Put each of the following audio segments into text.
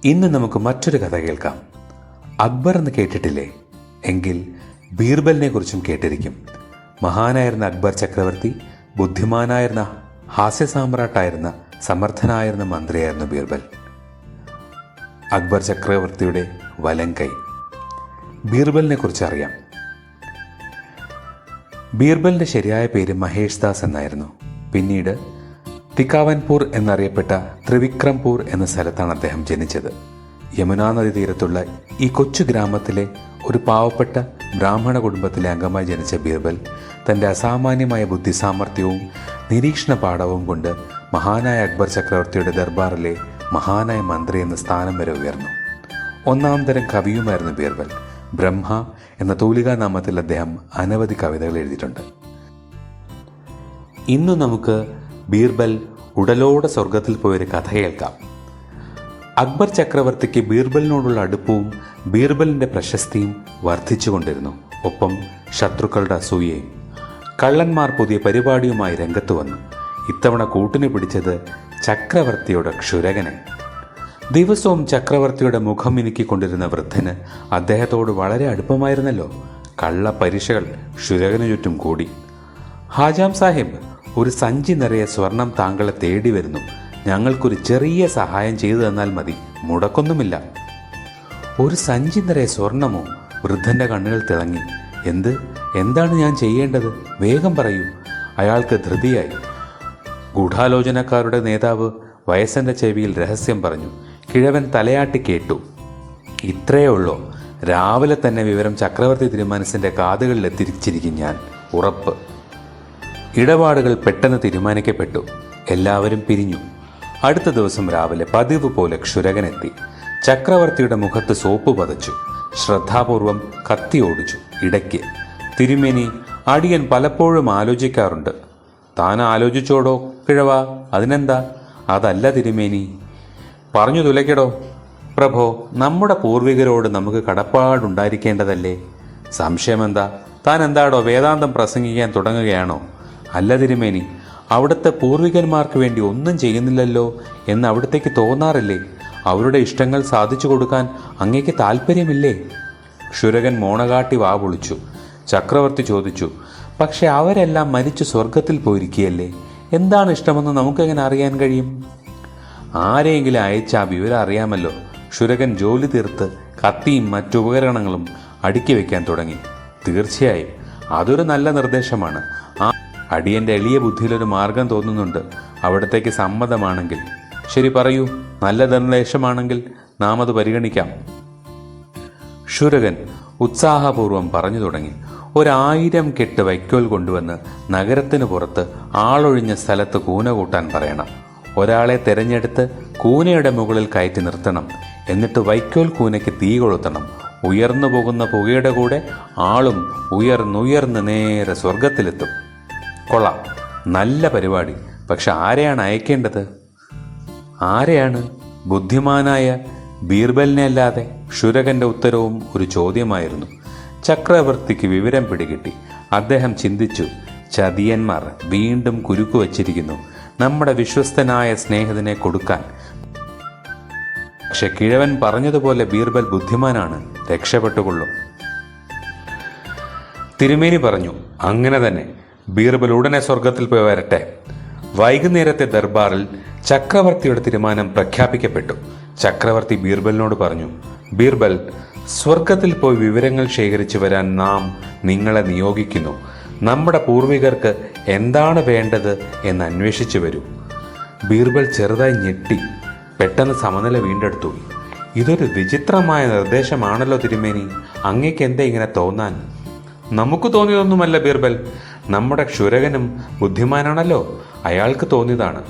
ഇന്ന് നമുക്ക് മറ്റൊരു കഥ കേൾക്കാം. അക്ബർ എന്ന് കേട്ടിട്ടില്ലേ? എങ്കിൽ ബീർബലിനെ കുറിച്ചും കേട്ടിരിക്കും. മഹാനായിരുന്ന അക്ബർ ചക്രവർത്തി, ബുദ്ധിമാനായിരുന്ന ഹാസ്യസാമ്രാട്ടായിരുന്ന സമർത്ഥനായിരുന്ന മന്ത്രിയായിരുന്നു ബീർബൽ. അക്ബർ ചക്രവർത്തിയുടെ വലങ്കൈ. ബീർബലിനെ കുറിച്ച് അറിയാം. ബീർബലിന്റെ ശരിയായ പേര് മഹേഷ് ദാസ് എന്നായിരുന്നു. പിന്നീട് തിക്കാവൻപൂർ എന്നറിയപ്പെട്ട ത്രിവിക്രംപൂർ എന്ന സ്ഥലത്താണ് അദ്ദേഹം ജനിച്ചത്. യമുനാ നദി തീരത്തുള്ള ഈ കൊച്ചു ഗ്രാമത്തിലെ ഒരു പാവപ്പെട്ട ബ്രാഹ്മണ കുടുംബത്തിലെ അംഗമായി ജനിച്ച ബീർബൽ തൻ്റെ അസാമാന്യമായ ബുദ്ധിസാമർഥ്യവും നിരീക്ഷണ പാഠവും കൊണ്ട് മഹാനായ അക്ബർ ചക്രവർത്തിയുടെ ദർബാറിലെ മഹാനായ മന്ത്രി എന്ന സ്ഥാനം വരെ ഉയർന്നു. ഒന്നാം തരം കവിയുമായിരുന്നു ബീർബൽ. ബ്രഹ്മ എന്ന തൂലികാ നാമത്തിൽ അദ്ദേഹം അനവധി കവിതകൾ എഴുതിയിട്ടുണ്ട്. ഇന്ന് നമുക്ക് ബീർബൽ ഉടലോടെ സ്വർഗത്തിൽ പോയൊരു കഥ കേൾക്കാം. അക്ബർ ചക്രവർത്തിക്ക് ബീർബലിനോടുള്ള അടുപ്പവും ബീർബലിൻ്റെ പ്രശസ്തിയും വർദ്ധിച്ചുകൊണ്ടിരുന്നു. ഒപ്പം ശത്രുക്കളുടെ അസൂയയും. കള്ളന്മാർ പുതിയ പരിപാടിയുമായി രംഗത്ത് വന്നു. ഇത്തവണ കൂട്ടിന് പിടിച്ചത് ചക്രവർത്തിയുടെ ക്ഷുരകനെ. ദിവസവും ചക്രവർത്തിയുടെ മുഖം മിനുക്കിക്കൊണ്ടിരുന്ന വൃദ്ധന് അദ്ദേഹത്തോട് വളരെ അടുപ്പമായിരുന്നല്ലോ. കള്ള പരീക്ഷകൾ ക്ഷുരകനു ചുറ്റും കൂടി. ഹാജാം സാഹിബ്, ഒരു സഞ്ചി നിറയെ സ്വർണം താങ്കളെ തേടി വരുന്നു. ഞങ്ങൾക്കൊരു ചെറിയ സഹായം ചെയ്തു തന്നാൽ മതി, മുടക്കൊന്നുമില്ല. ഒരു സഞ്ചി നിറയെ സ്വർണമോ? വൃദ്ധൻ്റെ കണ്ണുകൾ തിളങ്ങി. എന്താണ് ഞാൻ ചെയ്യേണ്ടത്? വേഗം പറയൂ. അയാൾക്ക് ധൃതിയായി. ഗൂഢാലോചനക്കാരുടെ നേതാവ് വയസ്സൻ്റെ ചെവിയിൽ രഹസ്യം പറഞ്ഞു. കിഴവൻ തലയാട്ടി കേട്ടു. ഇത്രയേ ഉള്ളോ? രാവിലെ തന്നെ വിവരം ചക്രവർത്തി തിരുമനസിൻ്റെ കാതുകളിൽ എത്തിച്ചിരിക്കും ഞാൻ, ഉറപ്പ്. ഇടപാടുകൾ പെട്ടെന്ന് തീരുമാനിക്കപ്പെട്ടു. എല്ലാവരും പിരിഞ്ഞു. അടുത്ത ദിവസം രാവിലെ പതിവ് പോലെ ക്ഷുരകനെത്തി. ചക്രവർത്തിയുടെ മുഖത്ത് സോപ്പ് പതച്ചു. ശ്രദ്ധാപൂർവം കത്തി ഓടിച്ചു. ഇടയ്ക്ക്, തിരുമേനി, അടിയൻ പലപ്പോഴും ആലോചിക്കാറുണ്ട്. താൻ ആലോചിച്ചോടോ കിഴവ, അതിനെന്താ? അതല്ല തിരുമേനി. പറഞ്ഞു തുലയ്ക്കടോ. പ്രഭോ, നമ്മുടെ പൂർവികരോട് നമുക്ക് കടപ്പാടുണ്ടായിരിക്കേണ്ടതല്ലേ? സംശയമെന്താ? താൻ എന്താടോ വേദാന്തം പ്രസംഗിക്കാൻ തുടങ്ങുകയാണോ? അല്ല തിരുമേനി, അവിടുത്തെ പൂർവികന്മാർക്ക് വേണ്ടി ഒന്നും ചെയ്യുന്നില്ലല്ലോ എന്ന് അവിടത്തേക്ക് തോന്നാറില്ലേ? അവരുടെ ഇഷ്ടങ്ങൾ സാധിച്ചു കൊടുക്കാൻ അങ്ങേക്ക് താല്പര്യമില്ലേ? ക്ഷുരകൻ മോണകാട്ടി വാ പൊളിച്ചു. ചക്രവർത്തി ചോദിച്ചു, പക്ഷെ അവരെല്ലാം മരിച്ചു സ്വർഗത്തിൽ പോയിരിക്കുകയല്ലേ? എന്താണ് ഇഷ്ടമെന്ന് നമുക്കെങ്ങനെ അറിയാൻ കഴിയും? ആരെയെങ്കിലും അയച്ച് ആ വിവരം അറിയാമല്ലോ. ക്ഷുരകൻ ജോലി തീർത്ത് കത്തിയും മറ്റുപകരണങ്ങളും അടുക്കി വയ്ക്കാൻ തുടങ്ങി. തീർച്ചയായും അതൊരു നല്ല നിർദ്ദേശമാണ്. അടിയൻ്റെ എളിയ ബുദ്ധിയിലൊരു മാർഗം തോന്നുന്നുണ്ട്. അവിടത്തേക്ക് സമ്മതമാണെങ്കിൽ. ശരി, പറയൂ. നല്ല നിർദ്ദേശമാണെങ്കിൽ നാം അത് പരിഗണിക്കാം. ക്ഷുരകൻ ഉത്സാഹപൂർവം പറഞ്ഞു തുടങ്ങി. 1000 കെട്ട് വൈക്കോൽ കൊണ്ടുവന്ന് നഗരത്തിന് പുറത്ത് ആളൊഴിഞ്ഞ സ്ഥലത്ത് കൂന കൂട്ടാൻ പറയണം. ഒരാളെ തിരഞ്ഞെടുത്ത് കൂനയുടെ മുകളിൽ കയറ്റി നിർത്തണം. എന്നിട്ട് വൈക്കോൽ കൂനയ്ക്ക് തീ കൊളുത്തണം. ഉയർന്നു പോകുന്ന പുകയുടെ കൂടെ ആളും ഉയർന്നുയർന്ന് നേരെ സ്വർഗത്തിലെത്തും. കൊള്ളാം, നല്ല പരിപാടി. പക്ഷെ ആരെയാണ് അയക്കേണ്ടത്? ആരെയാണ്? ബുദ്ധിമാനായ ബീർബലിനെ അല്ലാതെ? ക്ഷുരകന്റെ ഉത്തരവും ഒരു ചോദ്യമായിരുന്നു. ചക്രവർത്തിക്ക് വിവരം പിടികിട്ടി. അദ്ദേഹം ചിന്തിച്ചു, ചതിയന്മാർ വീണ്ടും കുരുക്കു വച്ചിരിക്കുന്നു നമ്മുടെ വിശ്വസ്തനായ സ്നേഹിതനെ കൊടുക്കാൻ. പക്ഷെ കിഴവൻ പറഞ്ഞതുപോലെ ബീർബൽ ബുദ്ധിമാനാണ്, രക്ഷപ്പെട്ടുകൊള്ളും. തിരുമേനി പറഞ്ഞു, അങ്ങനെ തന്നെ. ബീർബൽ ഉടനെ സ്വർഗത്തിൽ പോയി വരട്ടെ. വൈകുന്നേരത്തെ ദർബാറിൽ ചക്രവർത്തിയുടെ തീരുമാനം പ്രഖ്യാപിക്കപ്പെട്ടു. ചക്രവർത്തി ബീർബലിനോട് പറഞ്ഞു, ബീർബൽ, സ്വർഗത്തിൽ പോയി വിവരങ്ങൾ ശേഖരിച്ചു വരാൻ നാം നിങ്ങളെ നിയോഗിക്കുന്നു. നമ്മുടെ പൂർവികർക്ക് എന്താണ് വേണ്ടത് എന്ന് അന്വേഷിച്ചു വരൂ. ബീർബൽ ചെറുതായി ഞെട്ടി. പെട്ടെന്ന് സമനില വീണ്ടെടുത്തു. ഇതൊരു വിചിത്രമായ നിർദ്ദേശമാണല്ലോ തിരുമേനി. അങ്ങേക്ക് എന്താ ഇങ്ങനെ തോന്നാൻ? നമുക്ക് തോന്നിയതൊന്നുമല്ല ബീർബൽ. നമ്മുടെ ക്ഷുരകനും ബുദ്ധിമാനാണല്ലോ, അയാൾക്ക് തോന്നിയതാണ്.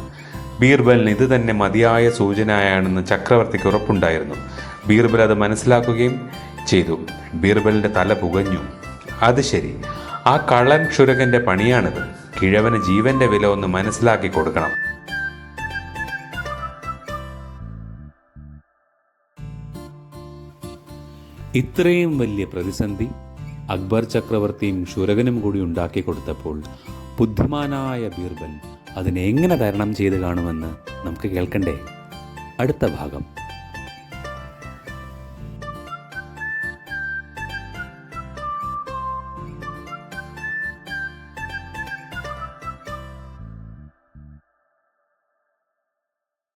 ബീർബലിന് ഇത് തന്നെ മതിയായ സൂചനയാണെന്ന് ചക്രവർത്തിക്ക് ഉറപ്പുണ്ടായിരുന്നു. ബീർബൽ അത് മനസ്സിലാക്കുകയും ചെയ്തു. ബീർബലിന്റെ തല പുകഞ്ഞു. അത് ശരി, ആ കള്ളൻ ക്ഷുരകന്റെ പണിയാണിത്. കിഴവന് ജീവന്റെ വില ഒന്ന് മനസ്സിലാക്കി കൊടുക്കണം. ഇത്രയും വലിയ പ്രതിസന്ധി അക്ബർ ചക്രവർത്തിയും ക്ഷുരകനും കൂടി ഉണ്ടാക്കി കൊടുത്തപ്പോൾ ബുദ്ധിമാനായ ബീർബൽ അതിനെങ്ങനെ തരണം ചെയ്ത് കാണുമെന്ന് നമുക്ക് കേൾക്കണ്ടേ? അടുത്ത ഭാഗം.